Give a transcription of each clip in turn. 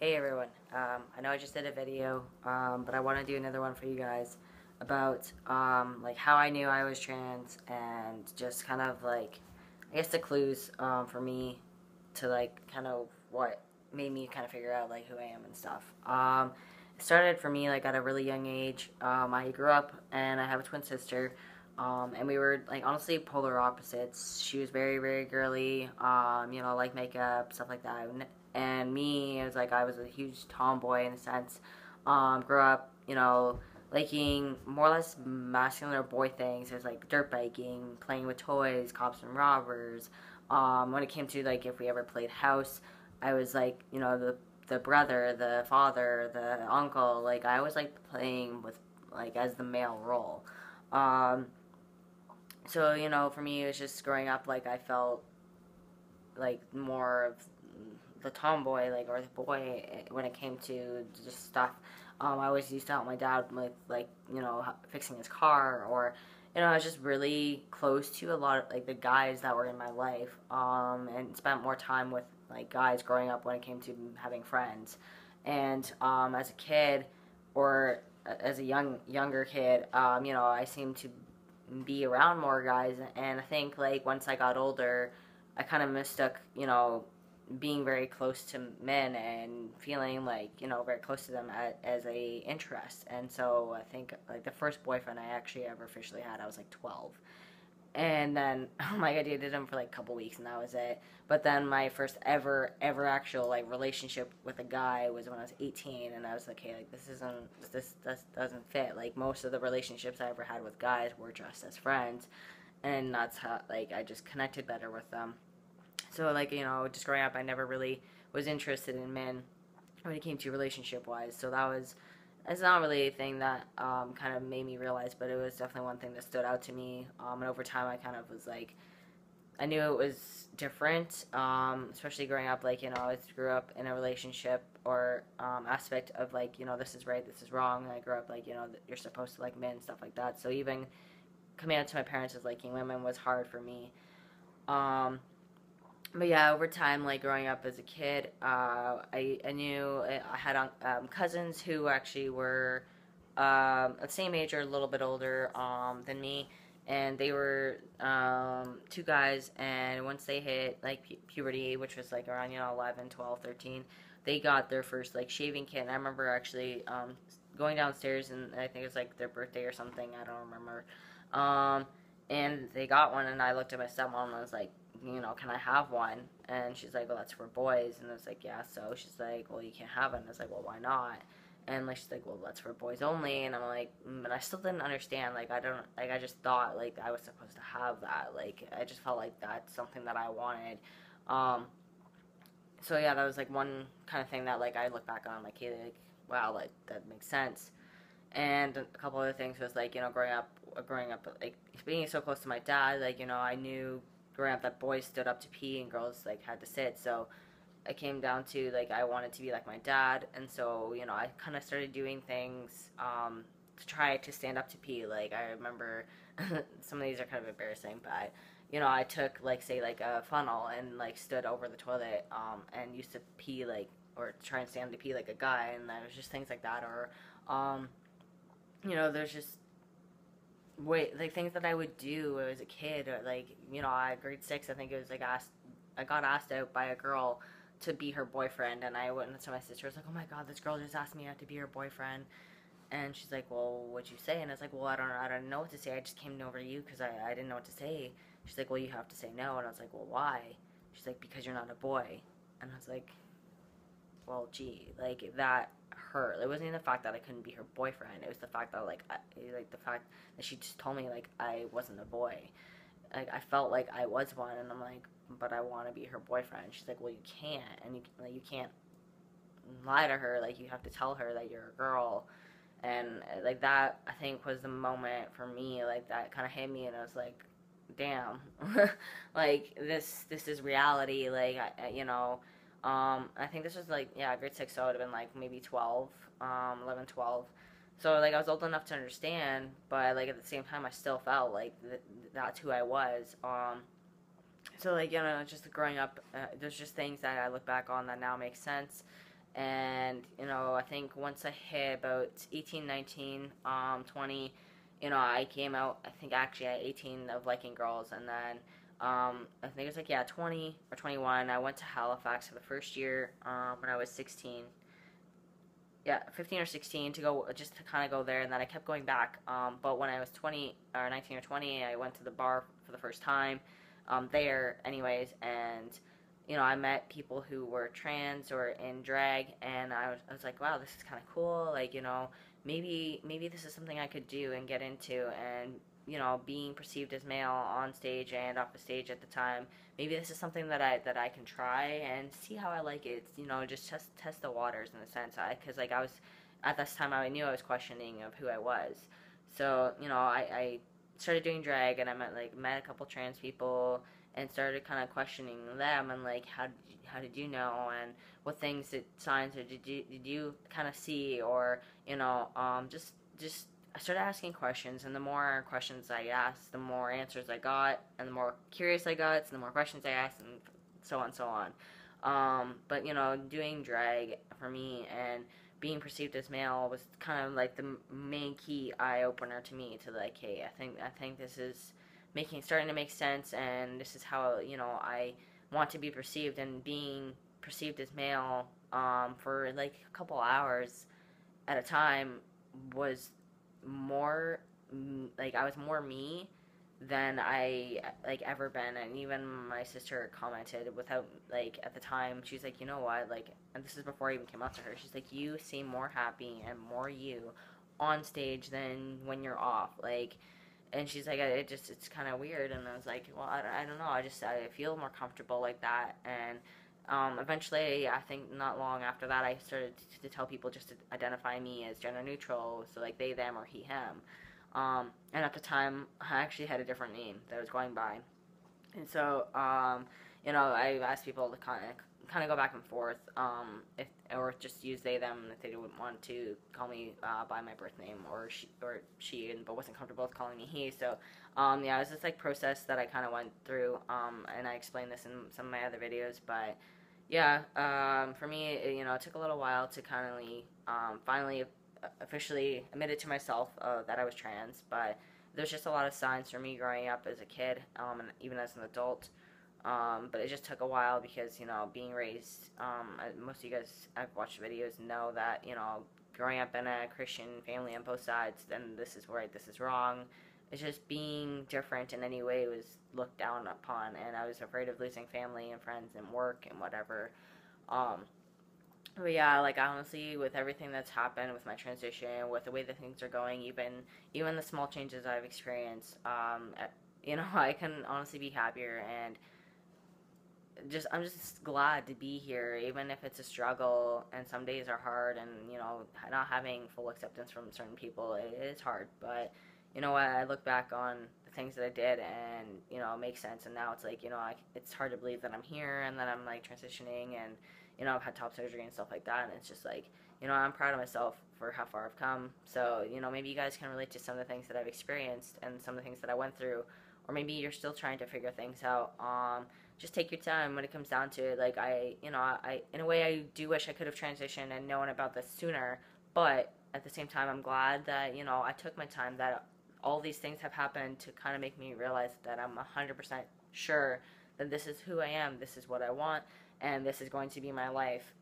Hey everyone, I know I just did a video, but I want to do another one for you guys about like how I knew I was trans and just kind of like I guess the clues for me to like kind of what made me kind of figure out like who I am and stuff. It started for me like at a really young age. I grew up and I have a twin sister, and we were like honestly polar opposites. She was very girly, like makeup stuff like that, and me, it was like I was a huge tomboy in a sense. Grew up, liking more or less masculine or boy things. It was like dirt biking, playing with toys, cops and robbers. When it came to like if we ever played house, I was like, the brother, the father, the uncle. Like I always liked playing with like as the male role. Um, so for me, it was just growing up. Like I felt like more of the tomboy, like or the boy when it came to just stuff. I always used to help my dad with like fixing his car, or I was just really close to a lot of like the guys that were in my life, and spent more time with like guys growing up when it came to having friends. And as a kid, or as a younger kid, I seemed to be around more guys, and I think like once I got older, I kind of mistook being very close to men and feeling like very close to them as a interest. And so I think like the first boyfriend I actually ever officially had, I was like 12. And then like I dated him for like a couple weeks and that was it. But then my first ever actual like relationship with a guy was when I was 18, and I was like, hey, like this doesn't fit. Like most of the relationships I ever had with guys were just as friends, and that's how like I just connected better with them. So like just growing up, I never really was interested in men when it came to relationship wise. So that was it's not really a thing that kind of made me realize, but it was definitely one thing that stood out to me. And over time, I kind of was like, I knew it was different, especially growing up. Like I grew up in a relationship or aspect of like this is right, this is wrong. And I grew up like you're supposed to like men, stuff like that. So even coming out to my parents as liking women was hard for me. Um, but yeah, over time, like growing up as a kid, I knew I had cousins who actually were the same age or a little bit older than me, and they were two guys. And once they hit like puberty, which was like around 11, 12, 13, they got their first like shaving kit. And I remember actually going downstairs, and I think it was like their birthday or something. I don't remember. Um, and they got one, and I looked at my stepmom and I was like, can I have one? And she's like, well, that's for boys. And I was like, yeah. So she's like, well, you can't have it. And I was like, well, why not? And like she's like, well, that's for boys only. And I'm like, but I still didn't understand. Like I don't, like I just thought like I was supposed to have that. Like I just felt like that's something that I wanted. Um, so yeah, that was like one kind of thing that like I look back on like, hey, like wow, like that makes sense. And a couple other things was like growing up like being so close to my dad, like I knew growing up that boys stood up to pee and girls like had to sit. So it came down to like I wanted to be like my dad, and so I kind of started doing things to try to stand up to pee. Like I remember some of these are kind of embarrassing, but I took like say like a funnel and like stood over the toilet and used to pee like or try and stand to pee like a guy, and there was just things like that. Or um, there's just wait like things that I would do as a kid, or like I grade six, I think it was like I got asked out by a girl to be her boyfriend, and I went to my sister. I was like, oh my god, this girl just asked me out to be her boyfriend, and she's like, well, what'd you say? And I was like, well, I don't know what to say. I just came over to you because I didn't know what to say. She's like, well, you have to say no, and I was like, well, why? She's like, because you're not a boy, and I was like, well, gee, like that hurt. It wasn't even the fact that I couldn't be her boyfriend. It was the fact that like the fact that she just told me like I wasn't a boy. Like I felt like I was one, and I'm like, but I want to be her boyfriend. She's like, well, you can't, and you can't lie to her. Like you have to tell her that you're a girl, and like that I think was the moment for me. Like that kind of hit me, and I was like, damn, like this is reality. Like I think this was like yeah grade six, so I would have been like maybe 12, 11, 12. So like I was old enough to understand, but like at the same time I still felt like that's who I was. So like just growing up, there's just things that I look back on that now make sense, And, you know, I think once I hit about 18, 19, 20, you know, I came out, I think actually at 18 of liking girls. And then I think it was like, yeah, 20 or 21, I went to Halifax for the first year when I was 16. Yeah, 15 or 16 to go, just to kind of go there. And then I kept going back. But when I was 20 or 19 or 20, I went to the bar for the first time there anyways. And you know, I met people who were trans or in drag, and I was like, wow, this is kind of cool. Like, you know, maybe this is something I could do and get into. And you know, being perceived as male on stage and off the stage at the time, maybe this is something that I can try and see how I like it. You know, just test the waters in a sense. Because like I was at this time, I knew I was questioning of who I was. So you know, I started doing drag, and I met a couple trans people and started kind of questioning them, and like how did you know, and what things signs did you kind of see, or you know, just I started asking questions, and the more questions I asked, the more answers I got, and the more curious I got, so the more questions I asked, and so on, so on. But you know, doing drag for me and being perceived as male was kind of like the main key eye opener to me to like, hey, I think this is starting to make sense, and this is how, you know, I want to be perceived. And being perceived as male for like a couple hours at a time was more like I was more me than I like ever been. And even my sister commented, without like at the time, she's like, you know what, like, and this is before I even came out to her, she's like, you seem more happy and more you on stage than when you're off, like. And she's like, it's kind of weird. And I was like, well, I don't know, I feel more comfortable like that. And eventually, I think not long after that, I started to tell people just to identify me as gender neutral, so like they, them, or he, him. And at the time, I actually had a different name that I was going by. And so, you know, I asked people to kind of go back and forth, if or just use they them if they didn't want to call me by my birth name, or she, but wasn't comfortable with calling me he. So, yeah, it was this like process that I kind of went through, and I explained this in some of my other videos. But yeah, for me, you know, it took a little while to kind of finally officially admitted to myself that I was trans. But there's just a lot of signs for me growing up as a kid, and even as an adult. But it just took a while because, you know, being raised, most of you guys I've watched videos know that, you know, growing up in a Christian family on both sides, then this is right, this is wrong. It's just being different in any way was looked down upon, and I was afraid of losing family and friends and work and whatever. Um, but yeah, like honestly, with everything that's happened with my transition, with the way that things are going, even the small changes I've experienced, you know, I can honestly be happier. And just I'm just glad to be here, even if it's a struggle and some days are hard, and you know, not having full acceptance from certain people, it is hard. But you know what, I look back on the things that I did, and you know, it makes sense. And now it's like, you know, it's hard to believe that I'm here and that I'm like transitioning, and you know, I've had top surgery and stuff like that. And it's just like, you know, I'm proud of myself for how far I've come. So you know, maybe you guys can relate to some of the things that I've experienced and some of the things that I went through, or maybe you're still trying to figure things out. Just take your time when it comes down to it. Like you know, I in a way I do wish I could have transitioned and known about this sooner, but at the same time, I'm glad that, you know, I took my time. That all these things have happened to kind of make me realize that I'm 100% sure that this is who I am, this is what I want, and this is going to be my life.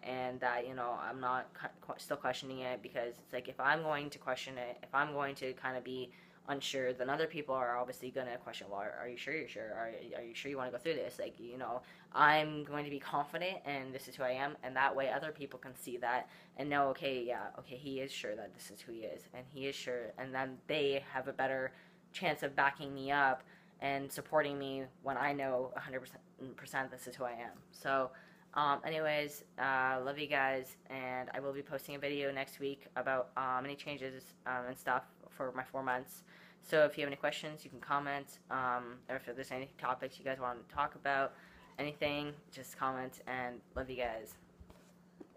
And that, you know, I'm not still questioning it, because it's like, if I'm going to question it, if I'm going to kind of be unsure, then other people are obviously going to question, well, are you sure you're sure? Are you sure you want to go through this? Like, you know, I'm going to be confident, and this is who I am, and that way other people can see that and know, okay, yeah, okay, he is sure that this is who he is, and he is sure, and then they have a better chance of backing me up and supporting me when I know 100% this is who I am. So, anyways, love you guys, and I will be posting a video next week about any changes and stuff for my 4 months. So if you have any questions, you can comment, or if there's any topics you guys want to talk about, anything, just comment, and love you guys.